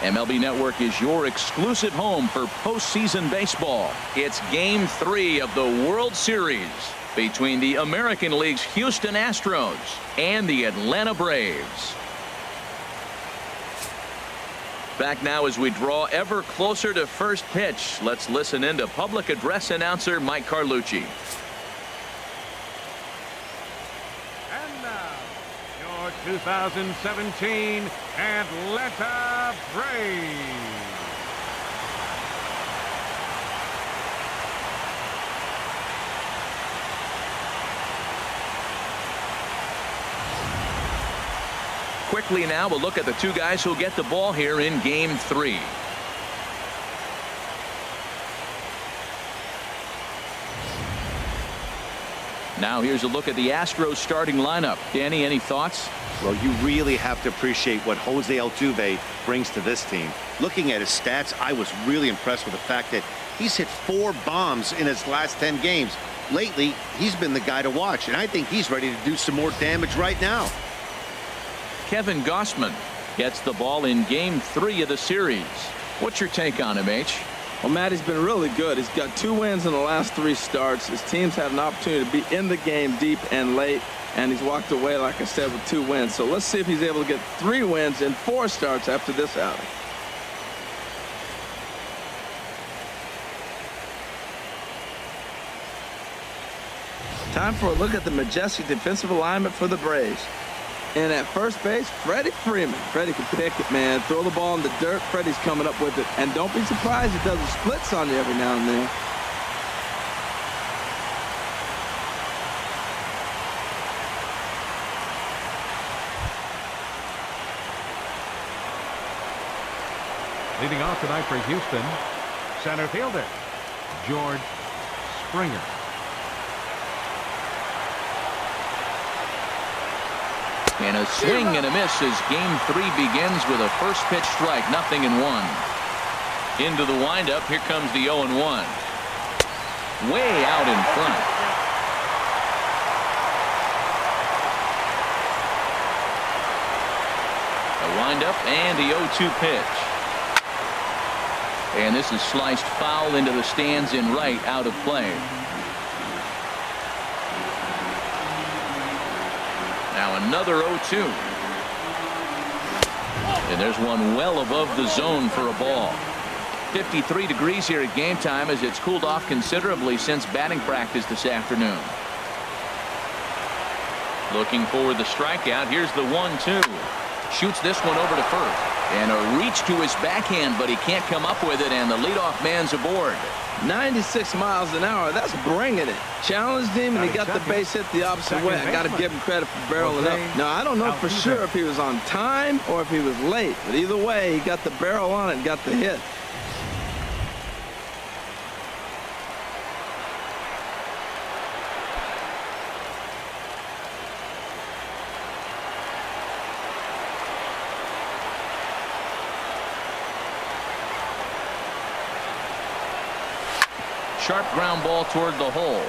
MLB Network is your exclusive home for postseason baseball. It's Game 3 of the World Series between the American League's Houston Astros and the Atlanta Braves. Back now as we draw ever closer to first pitch. Let's listen in to public address announcer Mike Carlucci. And now, your 2017 Atlanta Braves. Quickly now, we'll look at the two guys who'll get the ball here in Game 3. Now here's a look at the Astros starting lineup. Danny, any thoughts? Well, you really have to appreciate what Jose Altuve brings to this team. Looking at his stats, I was really impressed with the fact that he's hit 4 bombs in his last 10 games. Lately, he's been the guy to watch, and I think he's ready to do some more damage right now. Kevin Gausman gets the ball in Game 3 of the series. What's your take on him, H? Well, Matt, he's been really good. He's got 2 wins in the last 3 starts. His team's had an opportunity to be in the game deep and late, and he's walked away, like I said, with 2 wins. So let's see if he's able to get 3 wins in 4 starts after this outing. Time for a look at the majestic defensive alignment for the Braves. And at first base, Freddie Freeman. Freddie can pick it, man. Throw the ball in the dirt. Freddie's coming up with it. And don't be surprised he does the splits on you every now and then. Leading off tonight for Houston, center fielder George Springer. And a swing and a miss as Game 3 begins with a first pitch strike, 0-1. Into the windup, here comes the 0-1. Way out in front. A windup and the 0-2 pitch. And this is sliced foul into the stands in right, out of play. Now another 0-2. And there's one well above the zone for a ball. 53 degrees here at game time as it's cooled off considerably since batting practice this afternoon. Looking for the strikeout. Here's the 1-2. Shoots this one over to first. And a reach to his backhand, but he can't come up with it, and the leadoff man's aboard. 96 miles an hour. That's bringing it. Challenged him, and he got the base hit the opposite way. I got to give him credit for barreling up. Now, I don't know for sure if he was on time or if he was late, but either way, he got the barrel on it and got the hit. Sharp ground ball toward the hole,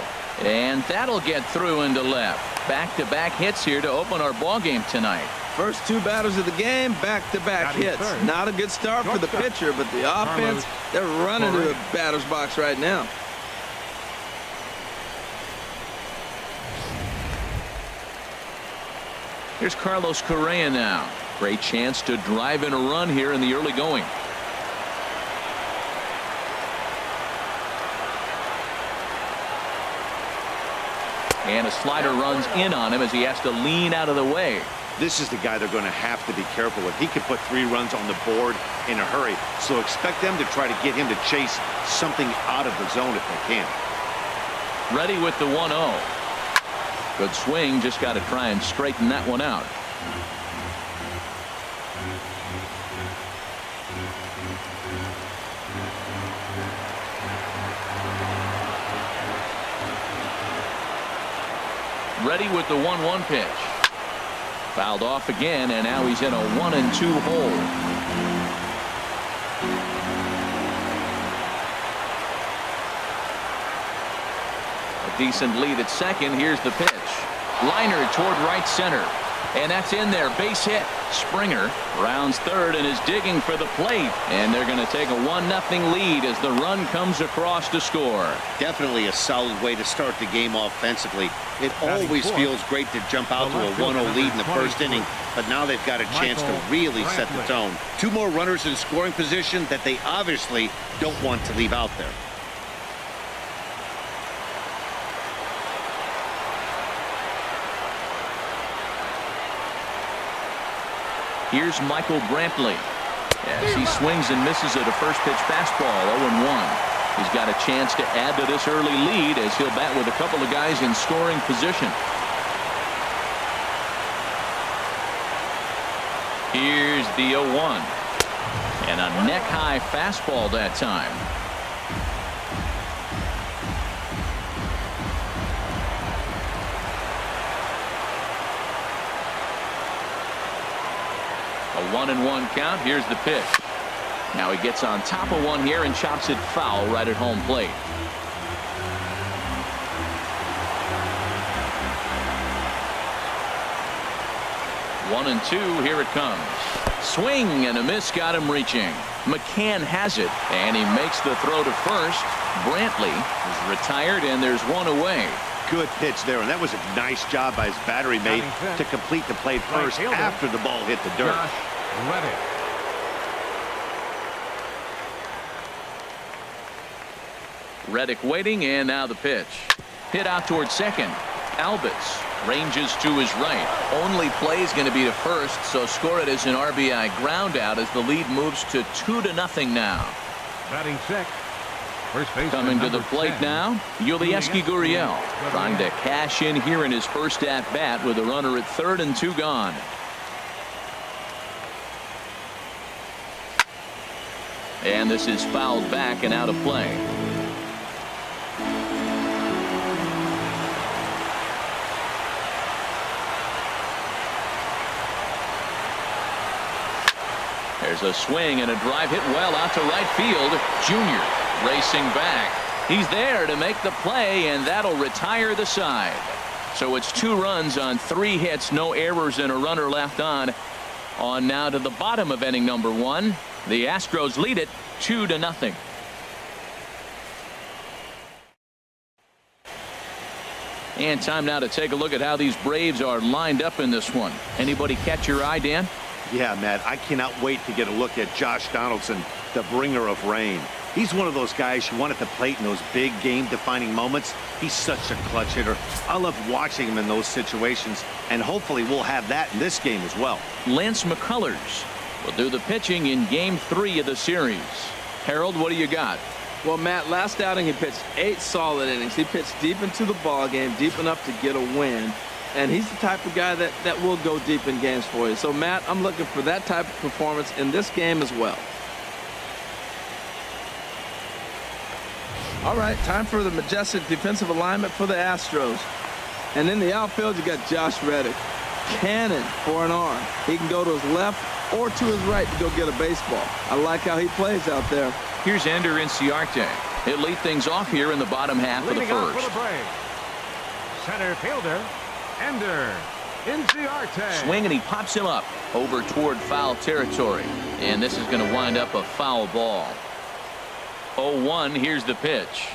and that'll get through into left. Back-to-back hits here to open our ball game tonight. First 2 batters of the game, back-to-back hits. Not a good start for the pitcher, but the offense, they're running to the batter's box right now. Here's Carlos Correa now. Great chance to drive in a run here in the early going. And a slider runs in on him as he has to lean out of the way. This is the guy they're going to have to be careful with. He can put 3 runs on the board in a hurry, so expect them to try to get him to chase something out of the zone if they can. Ready with the 1-0. Good swing, just got to try and straighten that one out. Ready with the 1-1 pitch. Fouled off again, and now he's in a 1-2 hole. A decent lead at second. Here's the pitch. Liner toward right center. And that's in there. Base hit. Springer rounds third and is digging for the plate. And they're going to take a 1-0 lead as the run comes across to score. Definitely a solid way to start the game offensively. It always fourth, feels great to jump out to a 1-0 lead in the first inning, but now they've got a chance to really set the tone. 2 more runners in scoring position that they obviously don't want to leave out there. Here's Michael Brantley as he swings and misses at a first pitch fastball. 0-1. He's got a chance to add to this early lead as he'll bat with a couple of guys in scoring position. Here's the 0-1. And a neck-high fastball that time. A 1-1 count. Here's the pitch. Now he gets on top of one here and chops it foul right at home plate. One and two. Here it comes. Swing and a miss got him reaching. McCann has it and he makes the throw to first. Brantley is retired and there's one away. Good pitch there, and that was a nice job by his battery mate to complete the play first after the ball hit the dirt. Reddick waiting, and now the pitch. Hit out towards second. Albitz ranges to his right. Only play is going to be to first, so score it as an RBI ground out as the lead moves to 2-0 now. Batting sixth. First base coming to the plate 10. now, Yulieski Gurriel trying to cash in here in his first at bat with a runner at third and 2 gone. And this is fouled back and out of play. There's a swing and a drive hit well out to right field. Junior racing back. He's there to make the play, and that'll retire the side. So it's 2 runs on 3 hits, no errors, and a runner left on. On now to the bottom of inning number 1. The Astros lead it 2-0. And time now to take a look at how these Braves are lined up in this one. Anybody catch your eye, Dan? Yeah, Matt, I cannot wait to get a look at Josh Donaldson, the bringer of rain. He's one of those guys you want at the plate in those big game-defining moments. He's such a clutch hitter. I love watching him in those situations, and hopefully we'll have that in this game as well. Lance McCullers will do the pitching in Game 3 of the series. Harold, what do you got? Well, Matt, last outing he pitched 8 solid innings. He pitched deep into the ball game, deep enough to get a win. And he's the type of guy that will go deep in games for you. So, Matt, I'm looking for that type of performance in this game as well. All right, time for the majestic defensive alignment for the Astros. And in the outfield, you got Josh Reddick. Cannon for an arm. He can go to his left or to his right to go get a baseball. I like how he plays out there. Here's Ender Inciarte. He'll lead things off here in the bottom half of the first. For the Braves, center fielder Ender Inciarte. Swing and he pops him up over toward foul territory. And this is going to wind up a foul ball. 0-1. Here's the pitch.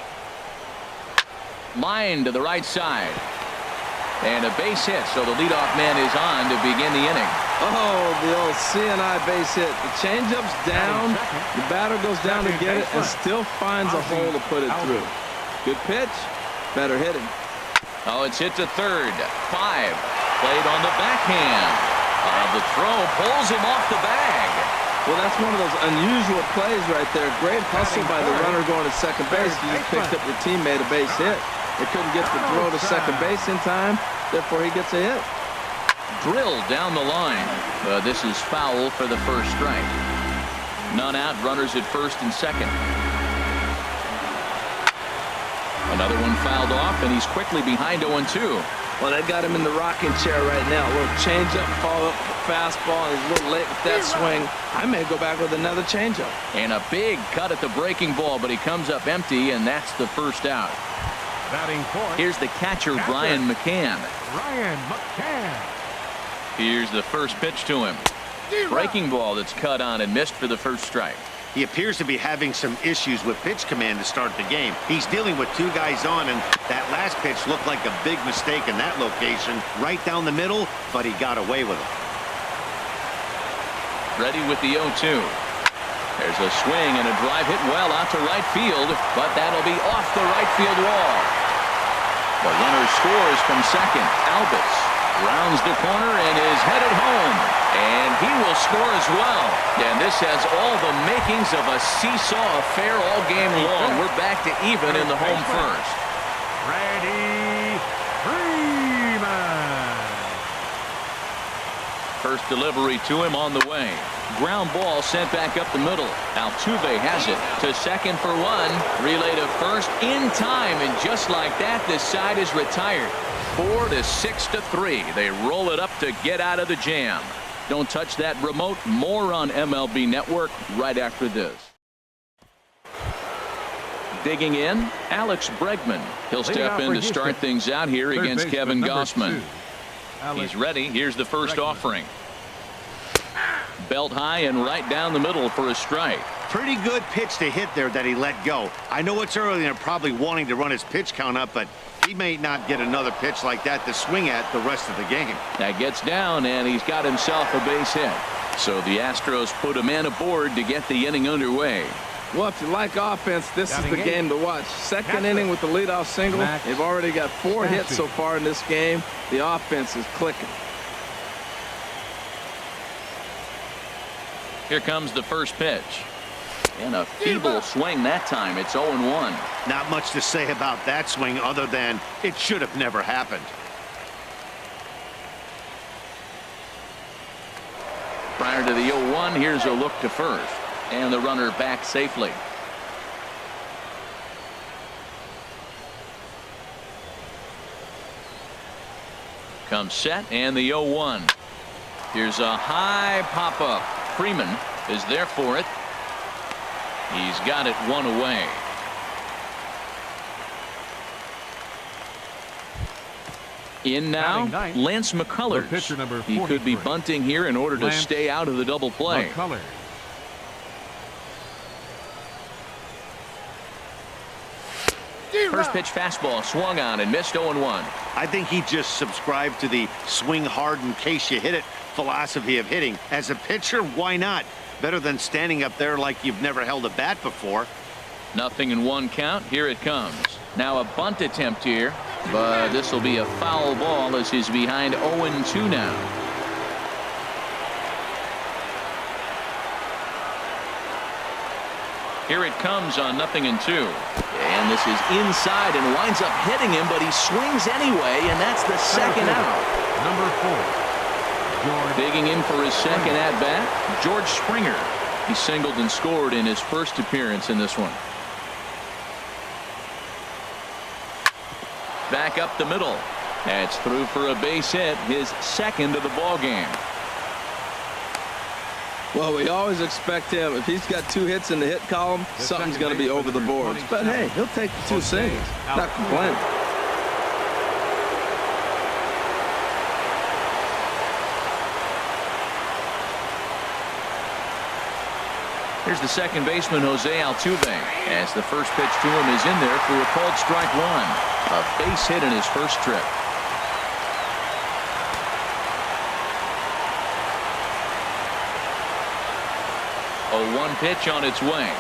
Line to the right side. And a base hit, so the leadoff man is on to begin the inning. Oh, the old CNI base hit. The changeup's down. The batter goes down to get it and still finds a hole to put it through. Good pitch. Better hitting. Oh, it's hit to third. 5. Played on the backhand. The throw pulls him off the bag. Well, that's one of those unusual plays right there. Great hustle by the runner going to second base. You just picked up your teammate a base hit. They couldn't get the throw to second base in time. Therefore, he gets a hit. Drilled down the line. This is foul for the first strike. None out. Runners at first and second. Another one fouled off, and he's quickly behind 0-2. Well, they got him in the rocking chair right now. A little changeup, follow up, fastball. He's a little late with that swing. I may go back with another changeup. And a big cut at the breaking ball, but he comes up empty, and that's the first out. Batting fourth. Here's the catcher, Brian McCann. Brian McCann. Here's the first pitch to him. Breaking ball that's cut on and missed for the first strike. He appears to be having some issues with pitch command to start the game. He's dealing with two guys on, and that last pitch looked like a big mistake in that location. Right down the middle, but he got away with it. Ready with the 0-2. There's a swing and a drive hit well out to right field, but that'll be off the right field wall. The runner scores from second. Albus rounds the corner and is headed home. And he will score as well. And this has all the makings of a seesaw affair all game long. We're back to even in the home first. Freddie Freeman. First delivery to him on the way. Ground ball sent back up the middle. Altuve has it to second for one. Relay to first in time. And just like that, this side is retired. 4-6-3. They roll it up to get out of the jam. Don't touch that remote. More on MLB Network right after this. Digging in, Alex Bregman. He'll step in to start things out here against Kevin Gossman. He's ready. Here's the first offering. Belt high and right down the middle for a strike. Pretty good pitch to hit there that he let go. I know it's early and probably wanting to run his pitch count up, but he may not get another pitch like that to swing at the rest of the game. That gets down, and he's got himself a base hit. So the Astros put a man aboard to get the inning underway. Well, if you like offense, this is the game to watch. Second inning with the leadoff single. They've already got 4 hits so far in this game. The offense is clicking. Here comes the first pitch. And a feeble swing that time. It's 0-1. Not much to say about that swing other than it should have never happened. Prior to the 0-1, here's a look to first. And the runner back safely. Comes set and the 0-1. Here's a high pop-up. Freeman is there for it. He's got it one away. In now, Lance McCullers. He could be bunting here in order to stay out of the double play. First pitch fastball swung on and missed 0-1. I think he just subscribed to the swing hard in case you hit it philosophy of hitting. As a pitcher, why not? Better than standing up there like you've never held a bat before. 0-1 count. Here it comes. Now a bunt attempt here, but this will be a foul ball as he's behind 0-2 now. Here it comes on 0-2. And this is inside and winds up hitting him, but he swings anyway, and that's the second out. Number 4. Digging in for his second at-bat, George Springer. He singled and scored in his first appearance in this one. Back up the middle. That's through for a base hit, his second of the ball game. Well, we always expect him, if he's got 2 hits in the hit column, something's going to be over the boards. But hey, he'll take the 2 singles. Not complaining. Here's the second baseman, Jose Altuve, as the first pitch to him is in there for a called strike 1. A base hit in his first trip. A 1 pitch on its way.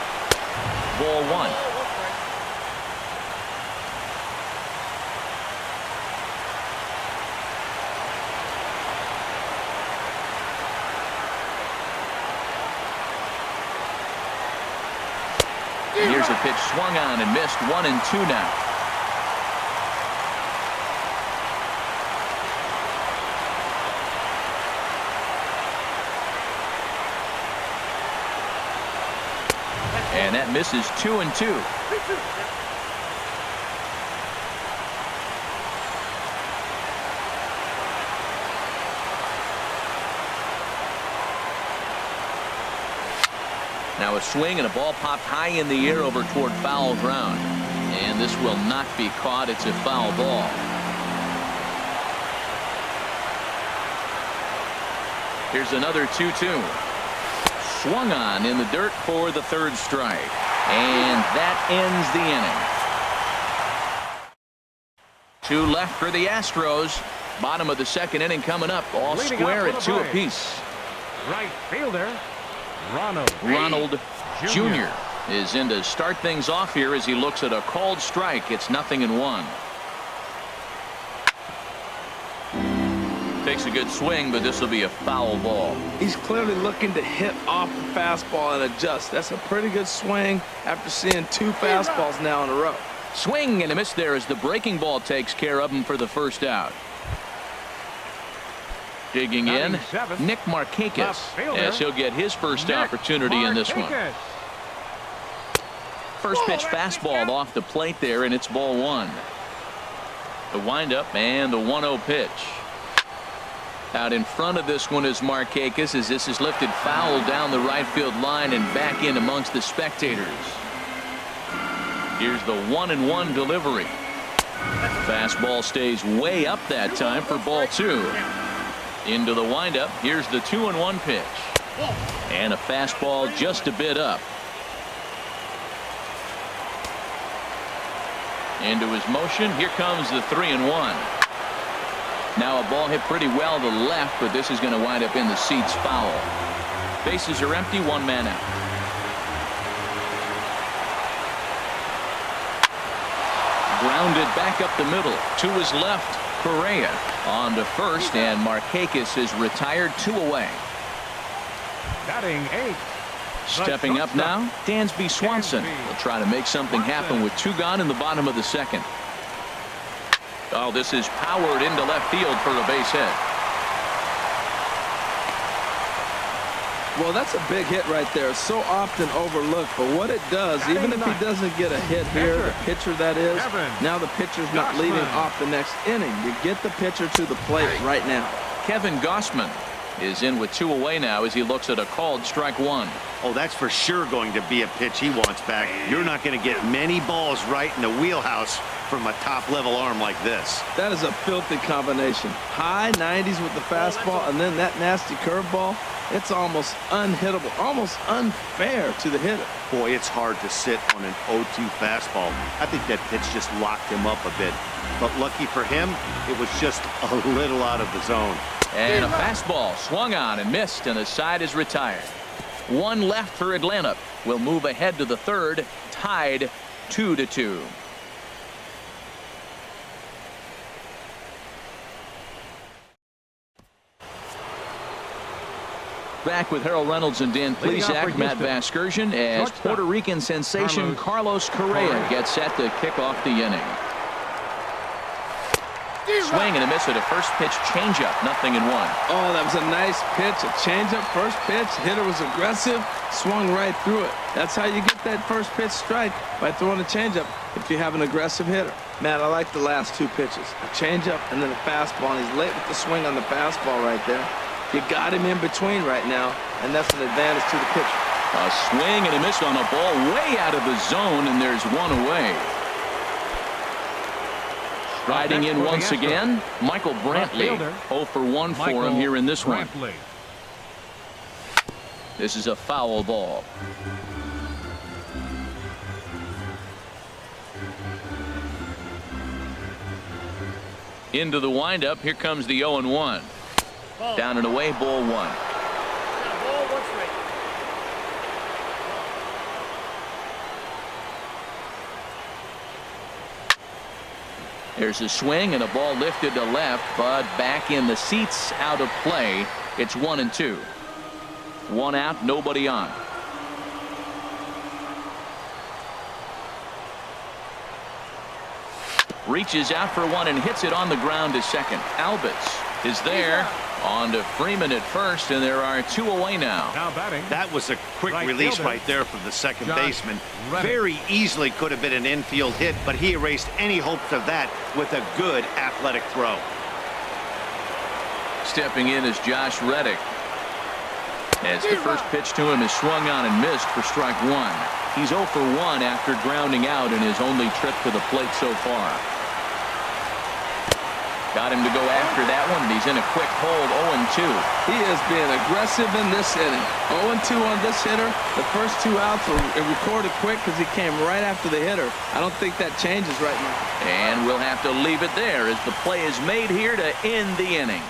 Ball 1. Here's a pitch swung on and missed. 1-2 now. And that misses. 2-2. Now a swing and a ball popped high in the air over toward foul ground. And this will not be caught. It's a foul ball. Here's another 2-2. Swung on in the dirt for the third strike. And that ends the inning. 2 left for the Astros. Bottom of the second inning coming up. All Leading square up at for the 2 Braves. apiece. Right fielder, Ronald Jr. is in to start things off here as he looks at a called strike. It's 0-1. Takes a good swing, but this will be a foul ball. He's clearly looking to hit off the fastball and adjust. That's a pretty good swing after seeing 2 fastballs now in a row. Swing and a miss there as the breaking ball takes care of him for the first out. Digging in, Nick Markakis, as he'll get his first opportunity in this one. First pitch fastball off the plate there, and it's ball 1. The windup and the 1-0 pitch. Out in front of this one is Markakis as this is lifted foul down the right field line and back in amongst the spectators. Here's the 1-1 delivery. Fastball stays way up that time for ball 2. Into the windup. Here's the 2-1 pitch. And a fastball just a bit up. Into his motion. Here comes the 3-1. Now a ball hit pretty well to the left, but this is going to wind up in the seats foul. Bases are empty, 1 man out. Grounded back up the middle. To his left, Correa on to first, and Markakis is retired, 2 away. Batting 8. Stepping up now, Dansby Swanson will try to make something happen with 2 gone in the bottom of the second. Oh, this is powered into left field for a base hit. Well, that's a big hit right there. So often overlooked, but what it does, even if he doesn't get a hit here, the pitcher that is, now the pitcher's not leading off the next inning. You get the pitcher to the plate right now. Kevin Gausman is in with 2 away now as he looks at a called strike 1. Oh, that's for sure going to be a pitch he wants back. You're not going to get many balls right in the wheelhouse from a top-level arm like this. That is a filthy combination. High 90s with the fastball, and then that nasty curveball. It's almost unhittable, almost unfair to the hitter. Boy, it's hard to sit on an 0-2 fastball. I think that pitch just locked him up a bit. But lucky for him, it was just a little out of the zone. And a fastball swung on and missed, and the side is retired. 1 left for Atlanta. Will move ahead to the third, tied 2-2. Back with Harold Reynolds and Dan Plesac, Matt Vasgersian, as Puerto Rican sensation Carlos Correa gets set to kick off the inning. Swing and a miss at a first pitch changeup, 0-1. Oh, that was a nice pitch, a changeup, first pitch. Hitter was aggressive, swung right through it. That's how you get that first pitch strike, by throwing a changeup if you have an aggressive hitter. Matt, I like the last 2 pitches, a changeup and then a fastball, and he's late with the swing on the fastball right there. You got him in between right now, and that's an advantage to the pitcher. A swing and a miss on a ball way out of the zone, and there's 1 away. Riding in once again, Michael Brantley. 0 for 1 for him here in this one. This is a foul ball. Into the windup. Here comes the 0-1. Down and away, ball 1. There's a swing and a ball lifted to left, but back in the seats, out of play. It's 1-2. 1 out, nobody on. Reaches out for 1 and hits it on the ground to second. Albitz is there. On to Freeman at first, and there are 2 away now. That was a quick release right there from the second baseman. Very easily could have been an infield hit, but he erased any hopes of that with a good athletic throw. Stepping in is Josh Reddick. As the first pitch to him is swung on and missed for strike 1. He's 0 for 1 after grounding out in his only trip to the plate so far. Got him to go after that one, and he's in a quick hold, 0-2. He is being aggressive in this inning. 0-2 on this hitter. The first 2 outs were recorded quick because he came right after the hitter. I don't think that changes right now. And we'll have to leave it there as the play is made here to end the inning.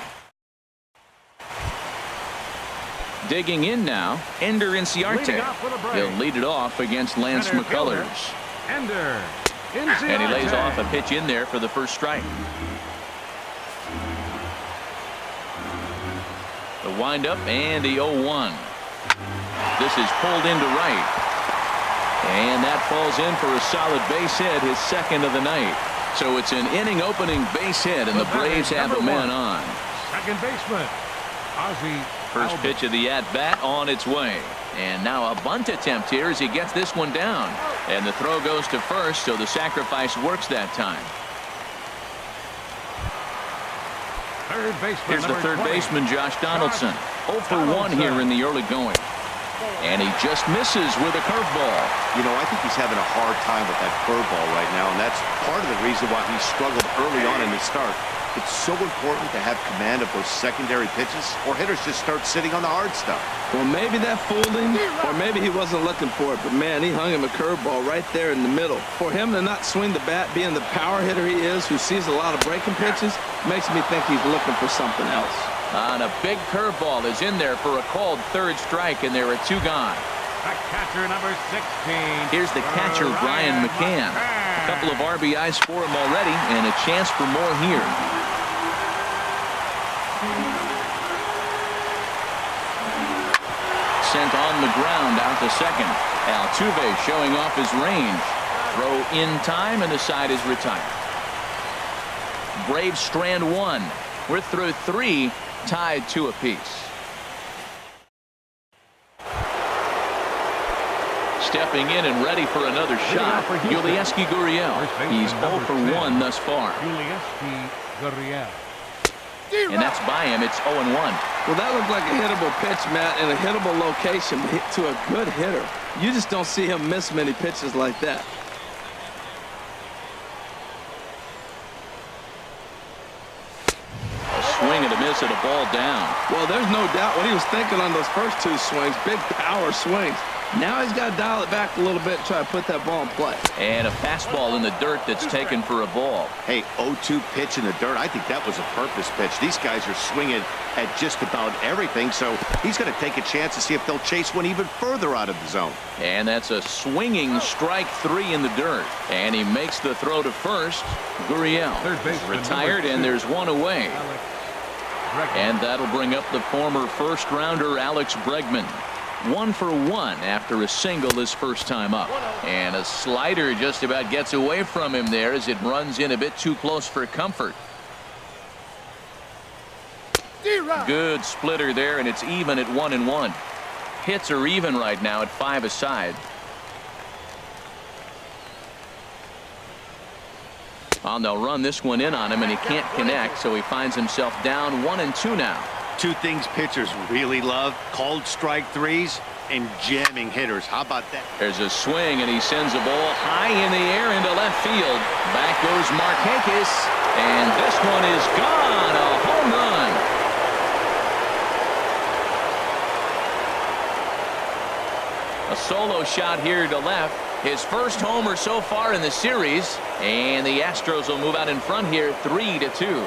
Digging in now, Ender Inciarte. He'll lead it off against Lance McCullers. Ender And he lays Inciarte. off a pitch in there for the first strike. The windup and the 0-1. This is pulled into right. And that falls in for a solid base hit, his second of the night. So it's an inning opening base hit, and the Braves have a man on. Second baseman, Ozzie First Albies. pitch of the at-bat on its way. And now a bunt attempt here as he gets this one down. And the throw goes to first, so the sacrifice works that time. Third baseman, Here's the number third 20. baseman, Josh Donaldson. 0 for 1 here in the early going. And he just misses with a curveball. You know, I think he's having a hard time with that curveball right now, and that's part of the reason why he struggled early on in his start. It's so important to have command of those secondary pitches, or hitters just start sitting on the hard stuff. Well, maybe that fooled him, or maybe he wasn't looking for it. But, man, he hung him a curveball right there in the middle. For him to not swing the bat, being the power hitter he is, who sees a lot of breaking pitches, makes me think he's looking for something else. And a big curveball is in there for a called third strike, and there are 2 gone. The catcher, number 16. Here's the catcher, Brian McCann. A couple of RBIs for him already, and a chance for more here. Sent on the ground out to second. Altuve showing off his range. Throw in time, and the side is retired. Braves strand 1. We're through 3, tied 2 apiece. Stepping in and ready for another shot, Yulieski Gurriel. He's 0 for 1 thus far. Yulieski Gurriel. And that's by him. It's 0-1. Well, that looked like a hittable pitch, Matt, in a hittable location to a good hitter. You just don't see him miss many pitches like that. A swing and a miss at a ball down. Well, there's no doubt what he was thinking on those first 2 swings. Big power swings. Now he's got to dial it back a little bit and try to put that ball in play. And a fastball in the dirt that's taken for a ball. Hey, 0-2 pitch in the dirt. I think that was a purpose pitch. These guys are swinging at just about everything, so he's going to take a chance to see if they'll chase one even further out of the zone. And that's a swinging strike 3 in the dirt. And he makes the throw to first. Gurriel Third baseman, retired, number 2. and there's 1 away. Alex Bregman. And that'll bring up the former first-rounder Alex Bregman. 1 for 1 after a single his first time up. And a slider just about gets away from him there as it runs in a bit too close for comfort. Good splitter there, and it's even at 1-1. Hits are even right now at 5 aside. Well, they'll run this one in on him, and he can't connect, so he finds himself down 1-2 now. 2 things pitchers really love: called strike 3s and jamming hitters. How about that? There's a swing, and he sends a ball high in the air into left field. Back goes Markakis, and this one is gone. A home run. A solo shot here to left. His first homer so far in the series, and the Astros will move out in front here 3-2.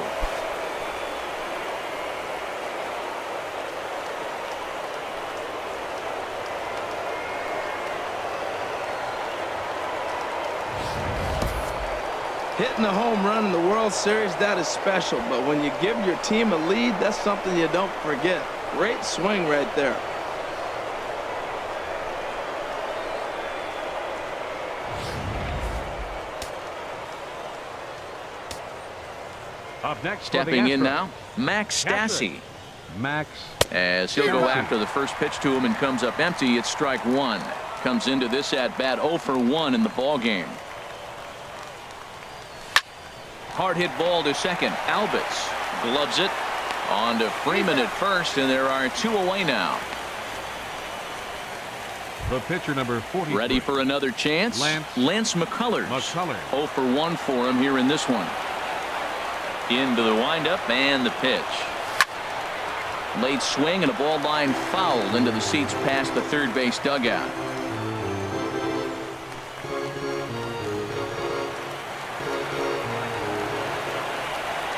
Hitting a home run in the World Series, that is special. But when you give your team a lead, that's something you don't forget. Great swing right there. Up next, Stepping in Astros, now, Max Stassi. Max. As he'll go Stassi. after the first pitch to him and comes up empty, it's strike 1. Comes into this at bat 0 for 1 in the ball game. Hard hit ball to second. Albus gloves it on to Freeman at first, and there are 2 away now. The pitcher, number 40. Ready for another chance? Lance McCullers. 0 for 1 for him here in this one. Into the windup and the pitch. Late swing and a ball line fouled into the seats past the third base dugout.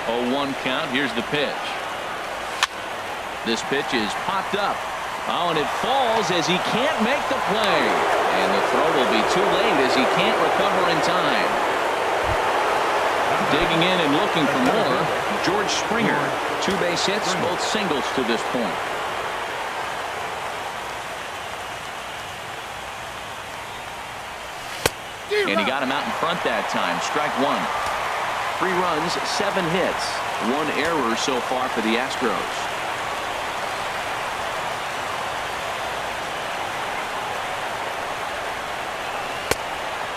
0-1 count. Here's the pitch. This pitch is popped up. Oh, and it falls as he can't make the play. And the throw will be too late as he can't recover in time. Digging in and looking for more, George Springer. 2 base hits, both singles to this point. And he got him out in front that time. Strike 1. 3 runs, 7 hits, 1 error so far for the Astros.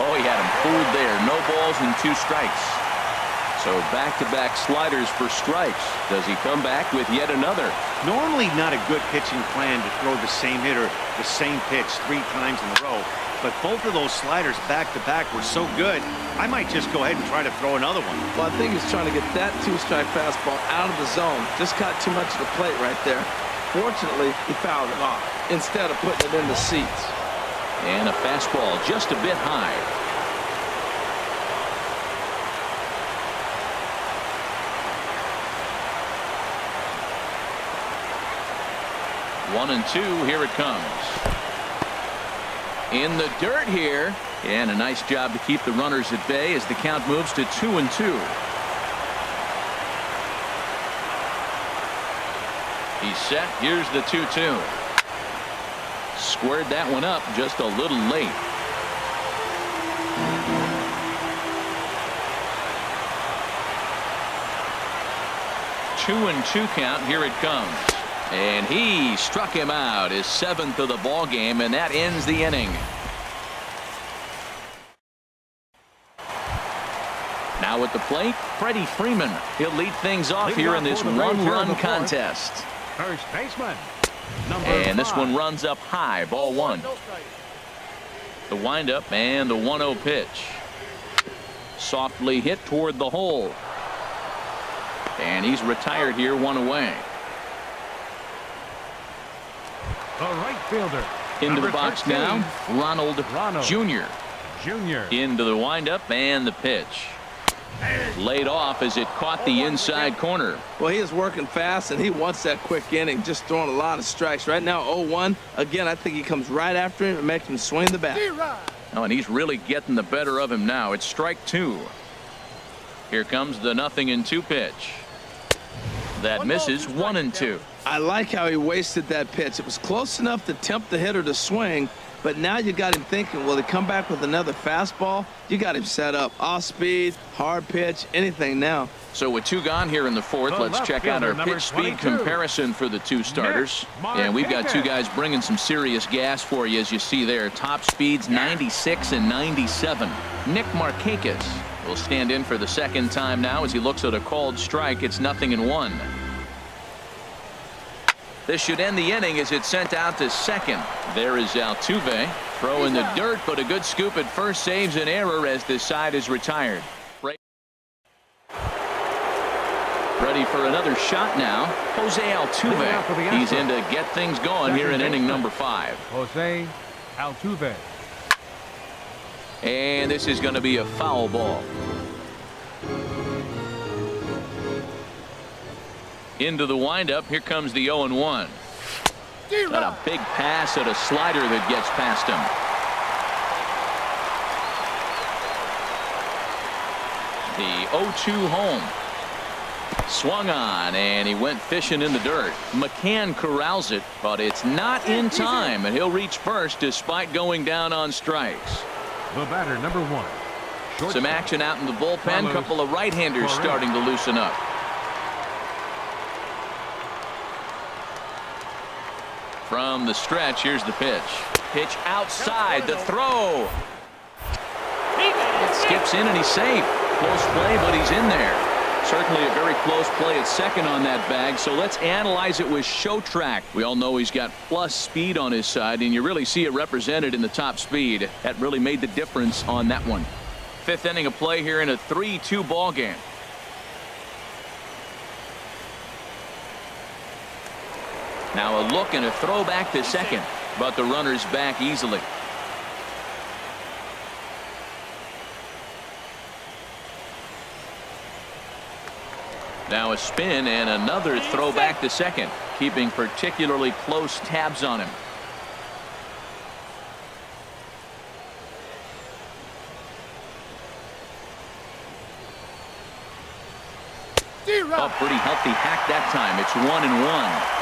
Oh, he had him fooled there. No balls and 2 strikes. So back-to-back sliders for strikes. Does he come back with yet another? Normally not a good pitching plan to throw the same hitter the same pitch 3 times in a row. But both of those sliders back-to-back were so good, I might just go ahead and try to throw another one. Well, I think he's trying to get that 2-strike fastball out of the zone. Just caught too much of the plate right there. Fortunately, he fouled it off instead of putting it in the seats. And a fastball just a bit high. One and 2, here it comes. In the dirt here, and a nice job to keep the runners at bay as the count moves to 2-2. He's set. Here's the 2-2. Squared that one up just a little late. Two and 2 count. Here it comes. And he struck him out, his 7th of the ball game, and that ends the inning. Now at the plate, Freddie Freeman. He'll lead things off here in this 1-run contest. First baseman. And this one runs up high, ball 1. The windup and the 1-0 pitch. Softly hit toward the hole. And he's retired here, 1 away. The right fielder. Into the box 13, now, Ronald Jr. Into the windup and the pitch. Laid off as it caught the inside corner. Well, he is working fast, and he wants that quick inning, just throwing a lot of strikes. Right now, 0-1. Again, I think he comes right after him and makes him swing the bat. Oh, and he's really getting the better of him now. It's strike 2. Here comes the 0-2 pitch. That misses. 1-2. I like how he wasted that pitch. It was close enough to tempt the hitter to swing, but now you got him thinking, will he come back with another fastball? You got him set up. Off speed, hard pitch, anything now. So with 2 gone here in the 4th, let's check out our pitch speed comparison for the 2 starters. And we've got 2 guys bringing some serious gas for you, as you see there. Top speeds 96 and 97. Nick Markakis will stand in for the 2nd time now as he looks at a called strike. It's 0-1. This should end the inning as it's sent out to 2nd. There is Altuve. Throw in the dirt, but a good scoop at first saves an error as this side is retired. Ready for another shot now. Jose Altuve. He's in to get things going here in inning number 5. Jose Altuve. And this is going to be a foul ball. Into the windup. Here comes the 0-1. Got a big pass at a slider that gets past him. The 0-2 home. Swung on, and he went fishing in the dirt. McCann corrals it, but it's not in time, and he'll reach first despite going down on strikes. The batter, number 1. Some action out in the bullpen. Couple of right-handers starting to loosen up. From the stretch, here's the pitch. Pitch outside, the throw. It skips in and he's safe. Close play, but he's in there. Certainly a very close play at 2nd on that bag. So let's analyze it with show track. We all know he's got plus speed on his side, and you really see it represented in the top speed. That really made the difference on that one. 5th inning of play here in a 3-2 ball game. Now a look and a throw back to second, but the runner's back easily. Now a spin and another throw back to second, keeping particularly close tabs on him. A pretty healthy hack that time. It's 1-1.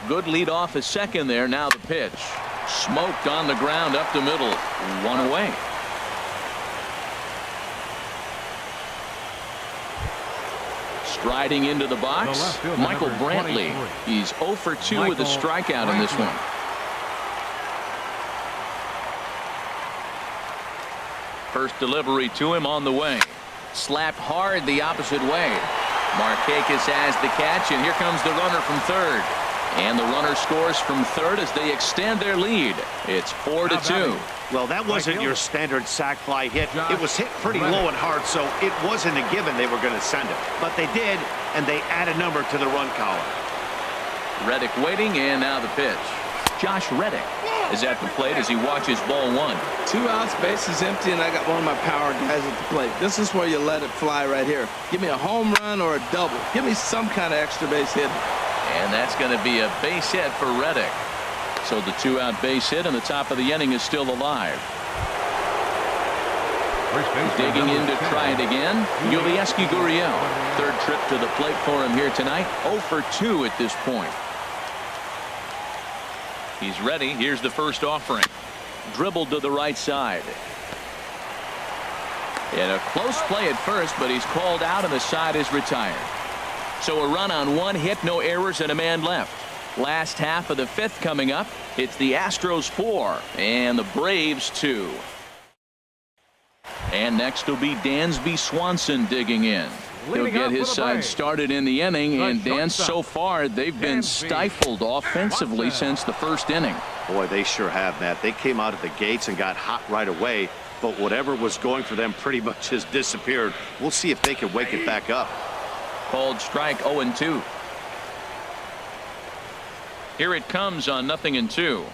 Good lead off a second there. Now the pitch. Smoked on the ground up the middle. One away. Striding into the box, Michael Brantley. He's 0 for 2 with a strikeout in this one. First delivery to him on the way. Slapped hard the opposite way. Markakis has the catch, and here comes the runner from third. And the runner scores from third as they extend their lead. It's 4-2. Well, that wasn't your standard sac fly hit. It was hit pretty low and hard, so it wasn't a given they were going to send it. But they did, and they add a number to the run column. Reddick waiting, and now the pitch. Josh Reddick is at the plate as he watches ball one. 2 outs, bases empty, and I got one of my power guys at the plate. This is where you let it fly right here. Give me a home run or a double. Give me some kind of extra base hit. And that's going to be a base hit for Reddick. So the 2-out base hit, and the top of the inning is still alive. Digging in to try it again, Yulieski Gurriel. Third trip to the plate for him here tonight. 0 for 2 at this point. He's ready. Here's the first offering. Dribbled to the right side. And a close play at first, but he's called out and the side is retired. So a run on 1 hit, no errors, and a man left. Last half of the 5th coming up. It's the Astros 4 and the Braves 2. And next will be Dansby Swanson digging in. He'll get his side started in the inning, and Dan, so far they've been stifled offensively since the first inning. Boy, they sure have, Matt. They came out of the gates and got hot right away, but whatever was going for them pretty much has disappeared. We'll see if they can wake it back up. Called strike 0-2. Here it comes on 0-2.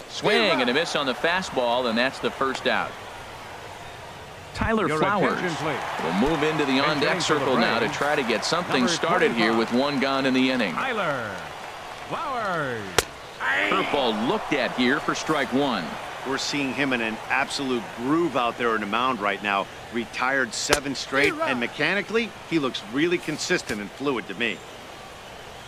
Swing and a miss on the fastball, and that's the first out. Tyler Flowers will move into the on-deck circle now to try to get something started here with 1 gone in the inning. Tyler Flowers. Curveball looked at here for strike 1. We're seeing him in an absolute groove out there in the mound right now. Retired 7 straight, and mechanically, he looks really consistent and fluid to me.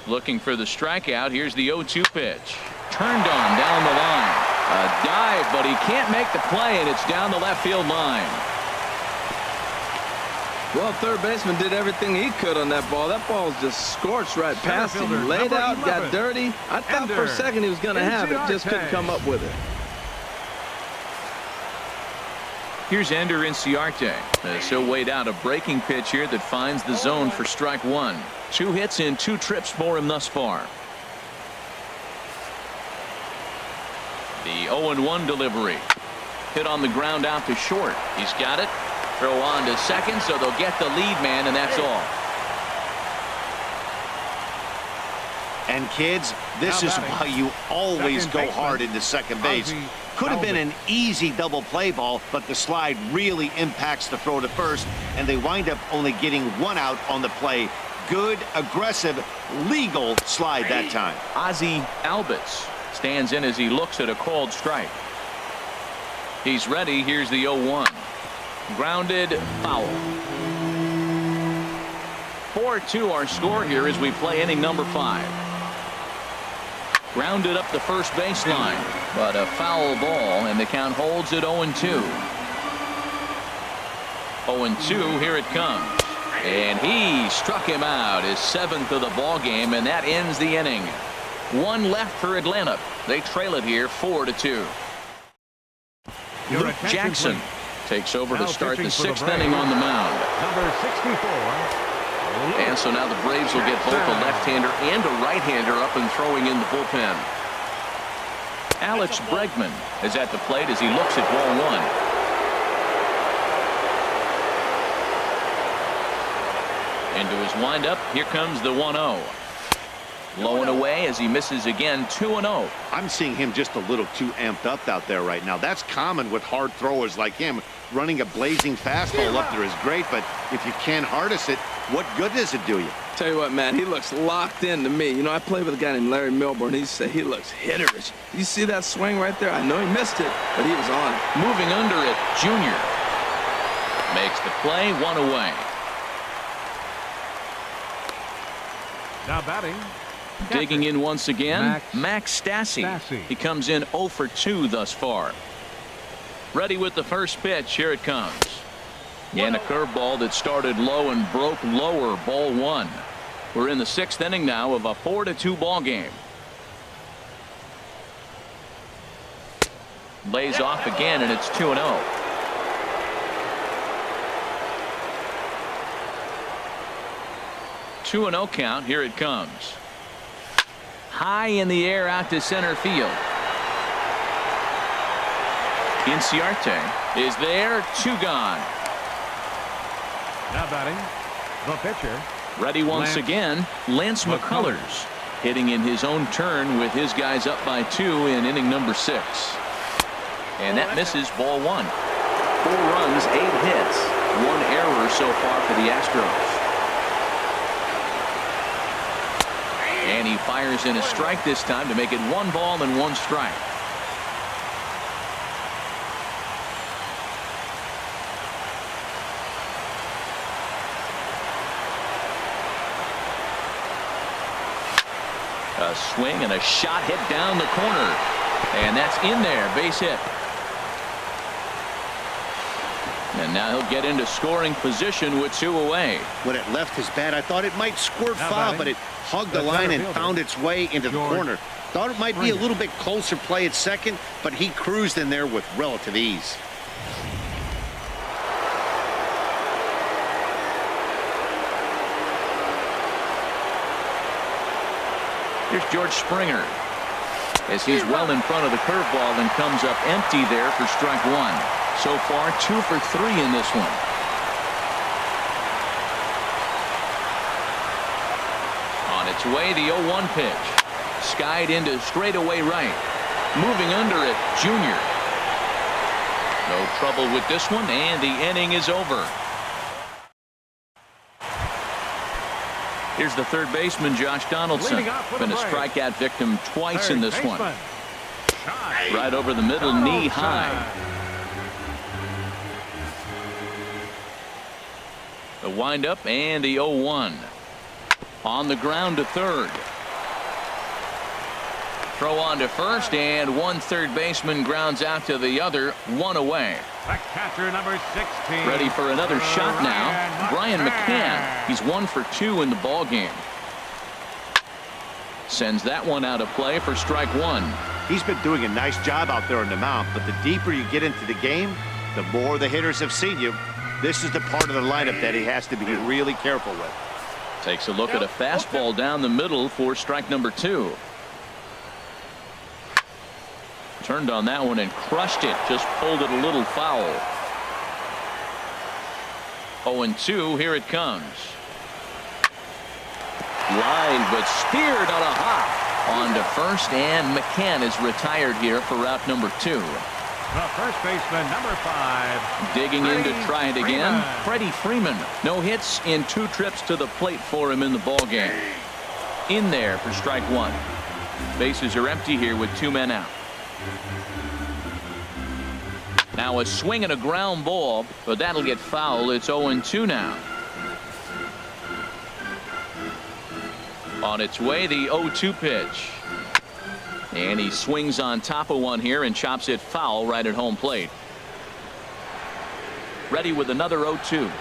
Looking for the strikeout. Here's the 0-2 pitch. Turned on down the line. A dive, but he can't make the play, and it's down the left field line. Well, third baseman did everything he could on that ball. That ball just scorched right past him. Laid out, got dirty. I thought for a second he was going to have it. Just couldn't come up with it. Here's Ender Inciarte. So weighed out a breaking pitch here that finds the zone for strike 1. 2 hits in 2 trips for him thus far. The 0-1 delivery. Hit on the ground out to short. He's got it. Throw on to second, so they'll get the lead man, and that's all. And kids, this is why you always go hard into second base. Could have been an easy double play ball, but the slide really impacts the throw to first, and they wind up only getting 1 out on the play. Good, aggressive, legal slide that time. Ozzie Albies stands in as he looks at a called strike. He's ready. Here's the 0-1. Grounded, foul. 4-2 our score here as we play inning number 5. Grounded up the first baseline, but a foul ball, and the count holds at 0-2. 0-2, here it comes. And he struck him out, his 7th of the ball game, and that ends the inning. 1 left for Atlanta. They trail it here 4-2. Luke Jackson takes over to start the 6th inning on the mound. Number 64. And so now the Braves will get both a left-hander and a right-hander up and throwing in the bullpen. Alex Bregman is at the plate as he looks at ball 1. Into his windup. Here comes the 1-0. Low and away as he misses again. 2-0. I'm seeing him just a little too amped up out there right now. That's common with hard throwers like him. Running a blazing fastball up there is great, but if you can't harness it, what good does it do you? Tell you what, man, he looks locked in to me. You know, I played with a guy named Larry Milburn. He said he looks hitterish. You see that swing right there? I know he missed it, but he was on it. Moving under it, Junior makes the play. 1 away. Now batting. Digging in once again, Max Stassi. Stassi. He comes in 0 for 2 thus far. Ready with the first pitch. Here it comes. And a curveball that started low and broke lower. Ball 1. We're in the 6th inning now of a 4-2 ball game. Lays off again, and it's 2-0. Two and 0 count. Here it comes. High in the air out to center field. Inciarte is there. 2 gone. Now batting. The pitcher. Ready once again. Lance McCullers hitting in his own turn with his guys up by 2 in inning number 6. And that misses. Ball 1. 4 runs, 8 hits, 1 error so far for the Astros. And he fires in a strike this time to make it 1 ball and 1 strike. A swing and a shot hit down the corner. And that's in there. Base hit. And now he'll get into scoring position with 2 away. When it left his bat, I thought it might squirt foul, but it hugged the line and found its way into the corner. Thought it might be a little bit closer play at second, but he cruised in there with relative ease. Here's George Springer as he's well in front of the curveball and comes up empty there for strike 1. So far 2 for 3 in this one. On its way, the 0-1 pitch. Skied into straightaway right. Moving under it, Junior. No trouble with this one, and the inning is over. Here's the third baseman, Josh Donaldson. Been a strikeout victim twice in this one. Right over the middle, knee high. The windup and the 0-1. On the ground to third. Throw on to first, and one third baseman grounds out to the other. 1 away. The catcher, number 16. Ready for another shot now. Brian McCann. He's 1 for 2 in the ball game. Sends that one out of play for strike 1. He's been doing a nice job out there on the mound, but the deeper you get into the game, the more the hitters have seen you. This is the part of the lineup that he has to be really careful with. Takes a look at a fastball down the middle for strike number 2. Turned on that one and crushed it. Just pulled it a little foul. 0-2. Here it comes. Line, but speared on a hop. On to first, and McCann is retired here for route number 2. The first baseman, number 5. Digging in to try it again. Freddie Freeman. No hits in 2 trips to the plate for him in the ball game. In there for strike 1. Bases are empty here with 2 men out. Now a swing and a ground ball, but that'll get foul. It's 0-2 now. On its way, the 0-2 pitch. And he swings on top of one here and chops it foul right at home plate. Ready with another 0-2.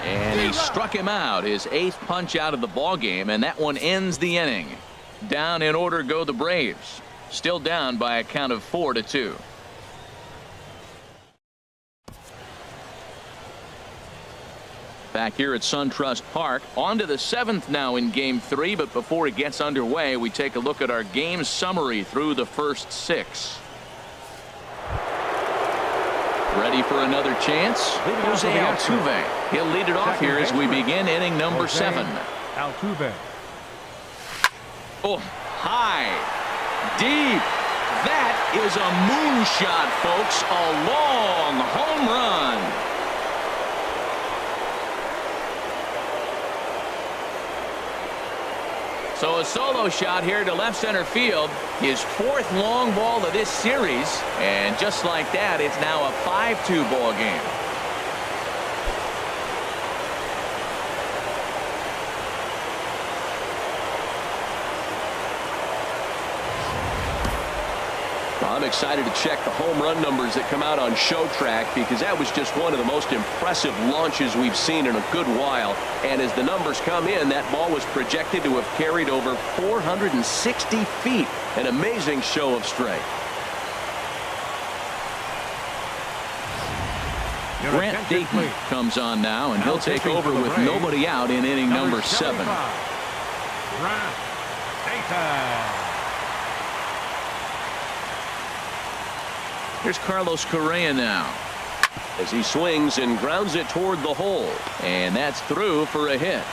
And he struck him out. His 8th punch out of the ball game, and that one ends the inning. Down in order go the Braves. Still down by a count of 4-2. Back here at SunTrust Park. On to the 7th now in Game 3, but before it gets underway, we take a look at our game summary through the first 6. Ready for another chance? Jose Altuve. He'll lead it off here as we begin inning number 7. Altuve. Oh, high, deep. That is a moonshot, folks. A long home run. So a solo shot here to left center field. His 4th long ball of this series. And just like that, it's now a 5-2 ball game. I'm excited to check the home run numbers that come out on Show Track, because that was just one of the most impressive launches we've seen in a good while. And as the numbers come in, that ball was projected to have carried over 460 feet. An amazing show of strength. Grant Dayton comes on now, and he'll take over with nobody out in inning number 7. Grant Dayton. Here's Carlos Correa now, As he swings and grounds it toward the hole. and that's through for a hit.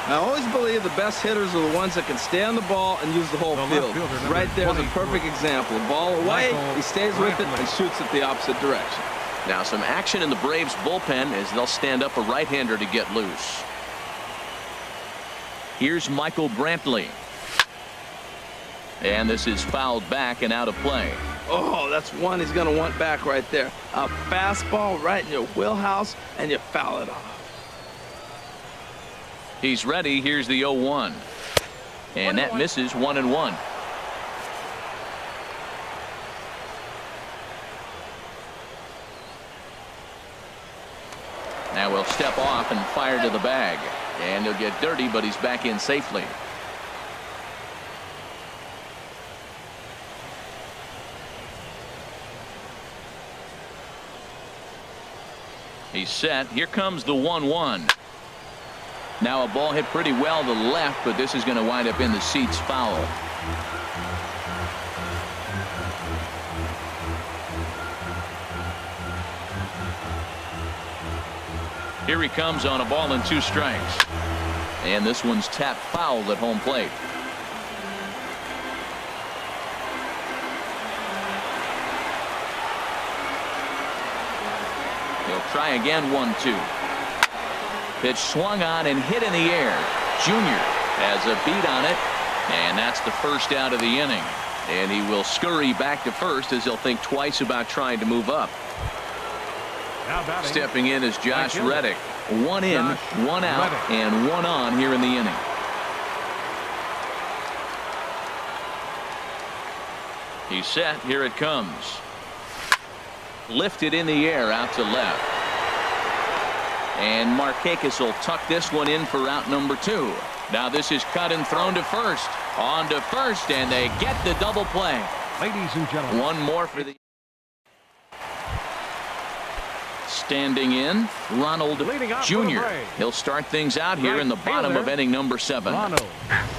I always believe the best hitters are the ones that can stay on the ball and use the whole field. Right there's a perfect example. Ball away, he stays with it and shoots it the opposite direction. Now some action in the Braves bullpen as they'll stand up a right-hander to get loose. Here's Michael Brantley. And this is fouled back and out of play. Oh, that's one he's going to want back right there. A fastball right in your wheelhouse, and you foul it off. He's ready. Here's the 0-1. And that misses 1-1. Now we'll step off and fire to the bag. And he'll get dirty, but he's back in safely. He's set. Here comes the 1-1. Now a ball hit pretty well to the left, but this is going to wind up in the seats foul. Here he comes on a ball and 2 strikes. And this one's tapped foul at home plate. He'll try again, 1-2. Pitch swung on and hit in the air. Junior has a beat on it, and that's the first out of the inning. And he will scurry back to first as he'll think twice about trying to move up. Stepping in is Josh Reddick. 1 in, 1 out, and 1 on here in the inning. He's set. Here it comes. Lifted in the air out to left. And Markakis will tuck this one in for out number 2. Now this is cut and thrown to first. On to first, and they get the double play. Ladies and gentlemen. One more for the... Standing in, Ronald Jr. He'll start things out here in the bottom of inning number 7.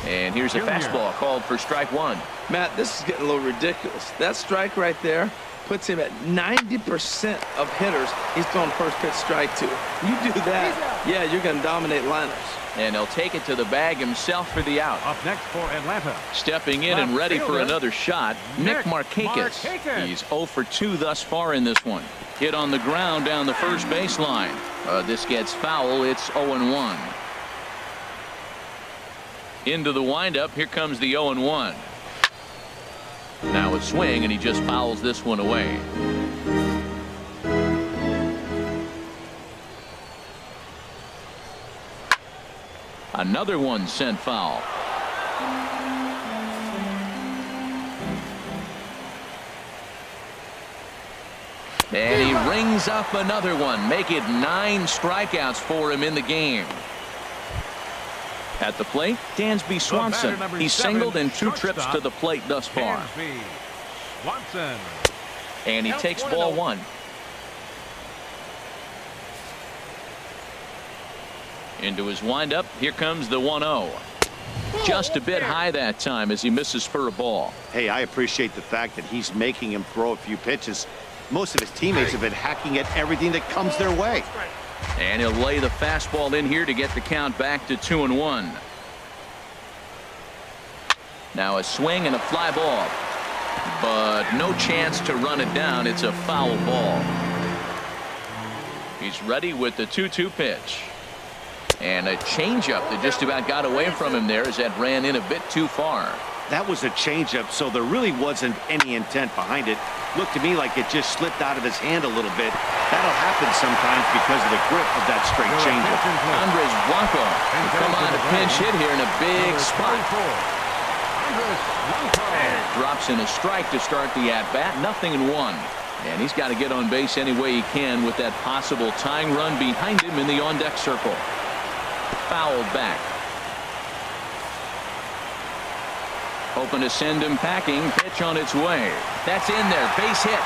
And here's a fastball called for strike 1. Matt, this is getting a little ridiculous. That strike right there puts him at 90% of hitters he's throwing first pitch strike to. You do that, yeah, you're going to dominate lineups. And he'll take it to the bag himself for the out. Up next for Atlanta. Stepping in and ready for another shot, Nick Markakis. He's 0 for 2 thus far in this one. Hit on the ground down the first baseline. This gets foul. It's 0-1. Into the windup. Here comes the 0-1. Now a swing, and he just fouls this one away. Another one sent foul. And he rings up another one. Make it 9 strikeouts for him in the game. At the plate, Dansby Swanson. He's singled in 2 trips to the plate thus far. Swanson. And he takes ball 1. Into his windup. Here comes the 1-0. Just a bit high that time as he misses for a ball. Hey, I appreciate the fact that he's making him throw a few pitches. Most of his teammates have been hacking at everything that comes their way. And he'll lay the fastball in here to get the count back to 2-1. Now a swing and a fly ball, but no chance to run it down. It's a foul ball. He's ready with the 2-2 pitch. And a changeup that just about got away from him there as that ran in a bit too far. That was a changeup, so there really wasn't any intent behind it. Looked to me like it just slipped out of his hand a little bit. That'll happen sometimes because of the grip of that straight changeup. Andres Blanco will come on a pinch hit here in a big spot. Drops in a strike to start the at-bat. 0-1. And he's got to get on base any way he can with that possible tying run behind him in the on-deck circle. Fouled back. Hoping to send him packing. Pitch on its way. That's in there. Base hit.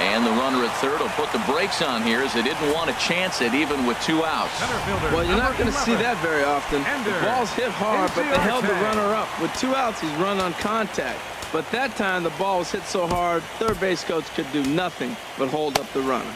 And the runner at third will put the brakes on here as they didn't want to chance it even with 2 outs. Well, you're not going to see that very often. The ball's hit hard, but they held the runner up. With 2 outs, he's run on contact. But that time, the ball was hit so hard, third base coach could do nothing but hold up the runner.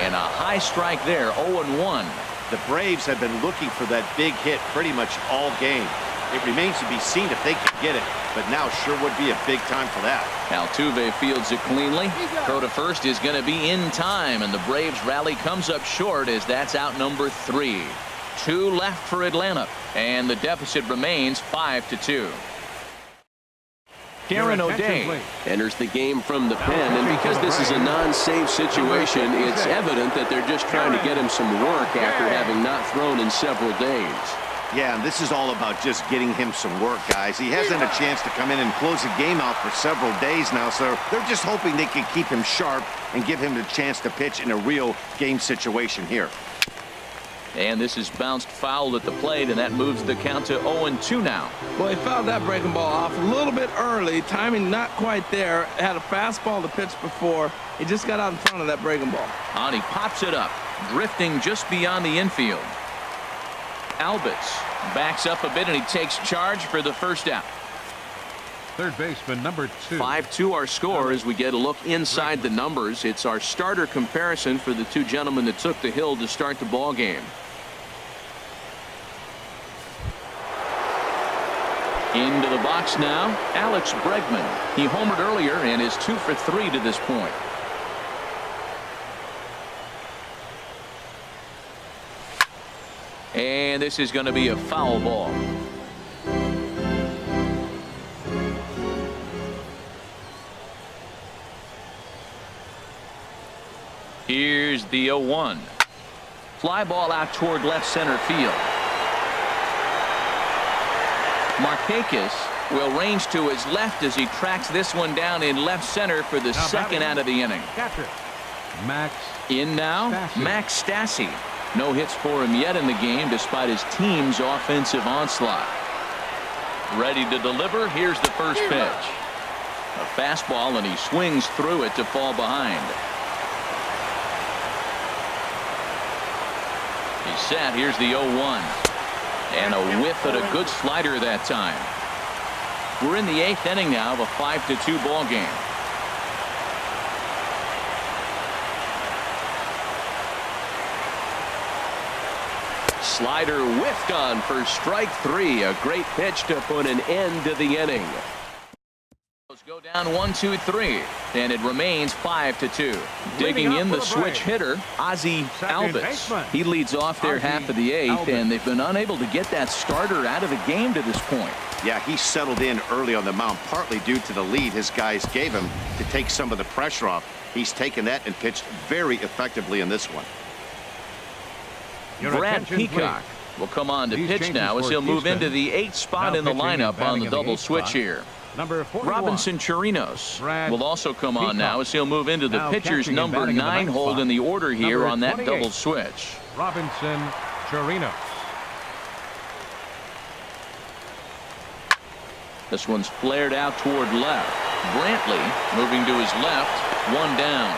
And a high strike there, 0-1. The Braves have been looking for that big hit pretty much all game. It remains to be seen if they can get it, but now sure would be a big time for that. Altuve fields it cleanly. Throw to first is going to be in time, and the Braves rally comes up short as that's out number 3. 2 left for Atlanta, and the deficit remains 5-2. Karen O'Day enters the game from the pen, and because this is a non-save situation, it's evident that they're just trying to get him some work after having not thrown in several days. Yeah, and this is all about just getting him some work, guys. He hasn't a chance to come in and close the game out for several days now, so they're just hoping they can keep him sharp and give him the chance to pitch in a real game situation here. And this is bounced foul at the plate, and that moves the count to 0-2 now. Well, he fouled that breaking ball off a little bit early. Timing not quite there. Had a fastball to pitch before. He just got out in front of that breaking ball. And he pops it up, drifting just beyond the infield. Albus backs up a bit, and he takes charge for the first out. Third baseman, number 2. 5-2 our score as we get a look inside the numbers. It's our starter comparison for the 2 gentlemen that took the hill to start the ball game. Into the box now, Alex Bregman. He homered earlier and is 2 for 3 to this point. And this is going to be a foul ball. Here's the 0-1. Fly ball out toward left center field. Markakis will range to his left as he tracks this one down in left center for the second out of the inning. Max in now, Stassi. Max Stassi. No hits for him yet in the game despite his team's offensive onslaught. Ready to deliver. Here's the first pitch. A fastball, and he swings through it to fall behind. He's set. Here's the 0-1. And a whiff at a good slider that time. We're in the 8th inning now of a 5-2 ball game. Slider whiffed on for strike 3. A great pitch to put an end to the inning. Go down 1-2-3, and it remains 5-2. Digging in the switch hitter, Ozzie Albies. He leads off their half of the 8th, and they've been unable to get that starter out of the game to this point. Yeah, he settled in early on the mound, partly due to the lead his guys gave him to take some of the pressure off. He's taken that and pitched very effectively in this one. Brad Peacock will come on to pitch now as he'll move into the 8th spot in the lineup on the double switch here. Number 41. Robinson Chirinos will also come on now as he'll move into the pitcher's number 9 hold in the order here on that double switch. Robinson Chirinos. This one's flared out toward left. Brantley moving to his left. 1 down.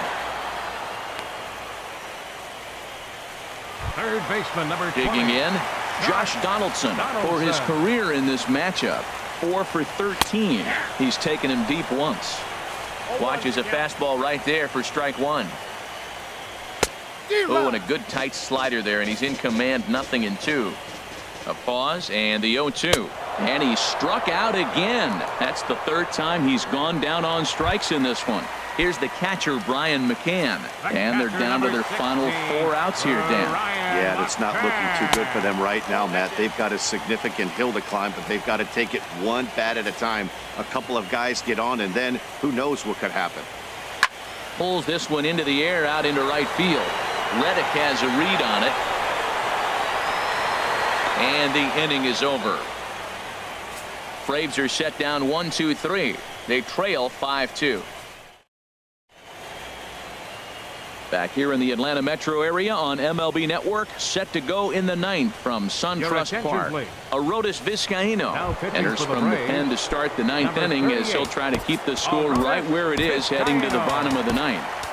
Third baseman number 20. Digging in, Josh Donaldson for his career in this matchup. 4 for 13. He's taken him deep once. Watches a fastball right there for strike one. Oh, and a good tight slider there, and he's in command, 0-2. A pause and the 0-2. And he struck out again. That's the third time he's gone down on strikes in this one. Here's the catcher, Brian McCann. And they're down to their final 4 outs here, Dan. Yeah, it's not looking too good for them right now, Matt. They've got a significant hill to climb, but they've got to take it one bat at a time. A couple of guys get on, and then who knows what could happen. Pulls this one into the air out into right field. Reddick has a read on it. And the inning is over. Braves are set down 1-2-3. They trail 5-2. Back here in the Atlanta metro area on MLB Network, set to go in the 9th from SunTrust Park. Arodys Vizcaíno enters from the pen to start the 9th inning as he'll try to keep the score right where it is heading to the bottom of the 9th.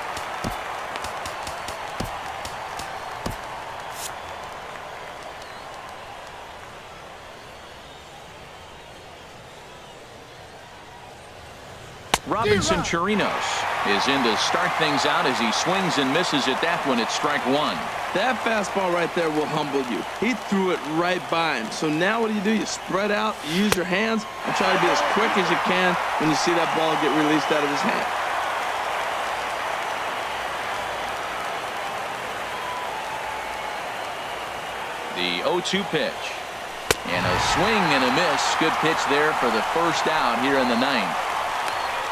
Robinson Chirinos is in to start things out as he swings and misses at that one at strike one. That fastball right there will humble you. He threw it right by him. So now what do? You spread out, you use your hands, and try to be as quick as you can when you see that ball get released out of his hand. The 0-2 pitch. And a swing and a miss. Good pitch there for the first out here in the 9th.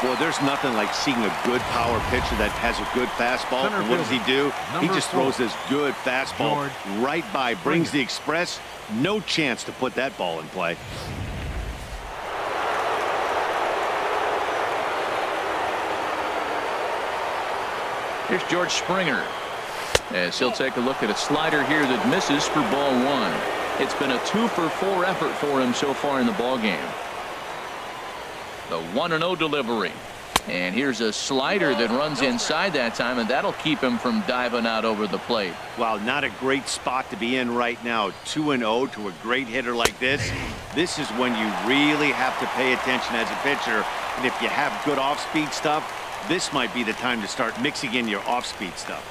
Boy, there's nothing like seeing a good power pitcher that has a good fastball. And what does he do? He just throws this good fastball right by, brings the express. No chance to put that ball in play. Here's George Springer as he'll take a look at a slider here that misses for ball one. It's been a 2-for-4 effort for him so far in the ball game. The 1-0 delivery. And here's a slider that runs inside that time, and that'll keep him from diving out over the plate. Wow, not a great spot to be in right now. 2-0 to a great hitter like this. This is when you really have to pay attention as a pitcher. And if you have good off-speed stuff, this might be the time to start mixing in your off-speed stuff.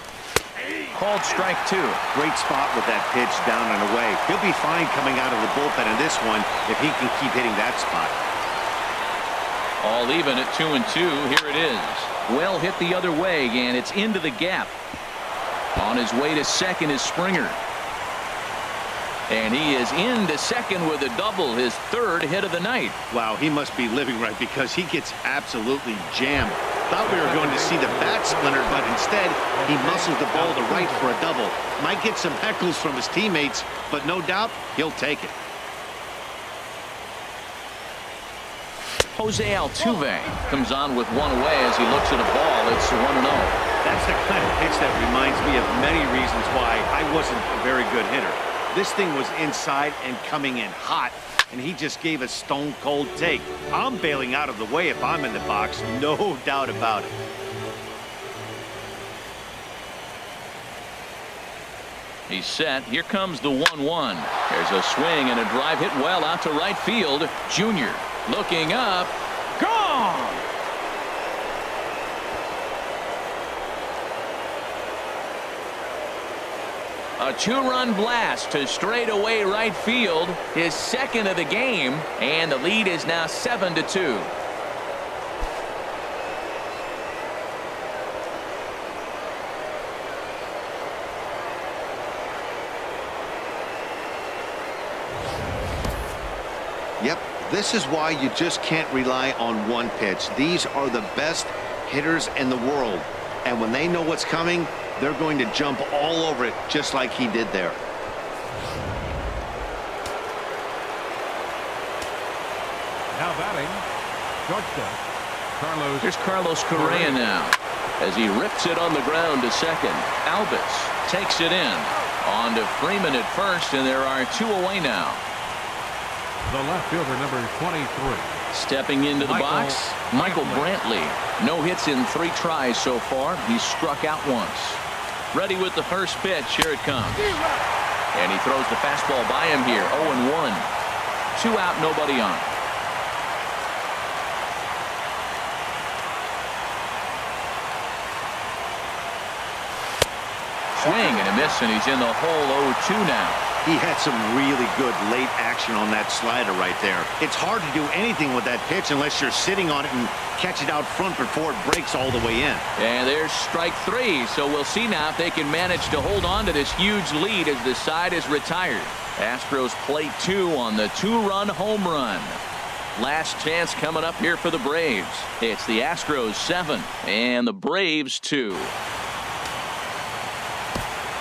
Called strike two. Great spot with that pitch down and away. He'll be fine coming out of the bullpen in this one if he can keep hitting that spot. All even at 2-2. Here it is. Well hit the other way, and it's into the gap. On his way to second is Springer. And he is into second with a double, his third hit of the night. Wow, he must be living right because he gets absolutely jammed. Thought we were going to see the bat splinter, but instead he muscles the ball to right for a double. Might get some heckles from his teammates, but no doubt he'll take it. Jose Altuve comes on with one away as he looks at a ball. It's 1-0. That's the kind of pitch that reminds me of many reasons why I wasn't a very good hitter. This thing was inside and coming in hot, and he just gave a stone-cold take. I'm bailing out of the way if I'm in the box, no doubt about it. He's set. Here comes the 1-1. There's a swing and a drive hit well out to right field. Junior looking up. Gone! A two-run blast to straightaway right field. His second of the game. And the lead is now 7-2. Yep, this is why you just can't rely on one pitch. These are the best hitters in the world. And when they know what's coming, they're going to jump all over it just like he did there. Now batting, shortstop, Carlos. Here's Carlos Correa now as he rips it on the ground to second. Albus takes it in. On to Freeman at first, and there are two away now. The left fielder, number 23. Stepping into the box, Michael Brantley. No hits in 3 tries so far. He's struck out once. Ready with the first pitch. Here it comes. And he throws the fastball by him here. 0-1. 2 out, nobody on. Swing and a miss, and he's in the hole. 0-2 now. He had some really good late action on that slider right there. It's hard to do anything with that pitch unless you're sitting on it and catch it out front before it breaks all the way in. And there's strike 3, so we'll see now if they can manage to hold on to this huge lead as the side is retired. Astros play 2 on the 2-run home run. Last chance coming up here for the Braves. It's the Astros 7 and the Braves 2.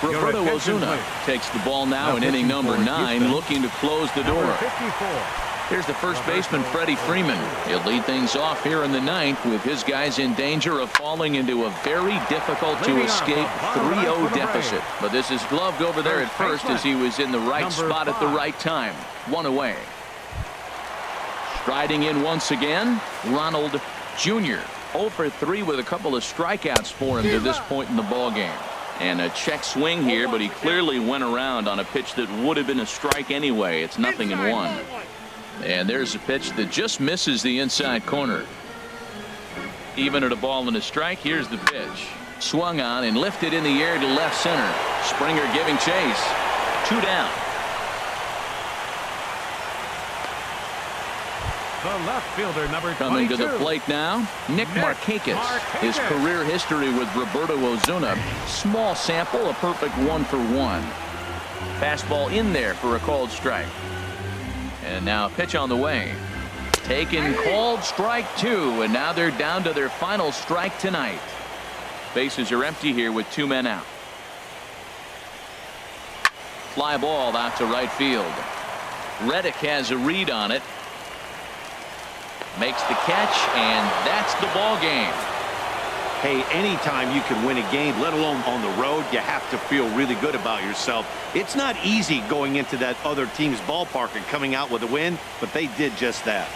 Roberto Ozuna takes the ball now in inning number 9, looking to close the door. Here's the first baseman, Freddie Freeman. He'll lead things off here in the 9th with his guys in danger of falling into a very difficult to escape 3-0 deficit. But this is gloved over there at first as he was in the right spot at the right time. 1 away. Striding in once again, Ronald Jr. 0 for 3 with a couple of strikeouts for him to this point in the ballgame. And a check swing here, but he clearly went around on a pitch that would have been a strike anyway. It's 0-1. And there's a pitch that just misses the inside corner. Even at a ball and a strike, here's the pitch. Swung on and lifted in the air to left center. Springer giving chase. 2 down. The left fielder, number 22. Coming to the plate now, Nick Markakis. His career history with Roberto Ozuna. Small sample, a perfect 1 for 1. Fastball in there for a called strike. And now a pitch on the way. Taken, called strike 2, and now they're down to their final strike tonight. Bases are empty here with 2 men out. Fly ball out to right field. Reddick has a read on it. Makes the catch, and that's the ball game. Hey, anytime you can win a game, let alone on the road, you have to feel really good about yourself. It's not easy going into that other team's ballpark and coming out with a win, but they did just that.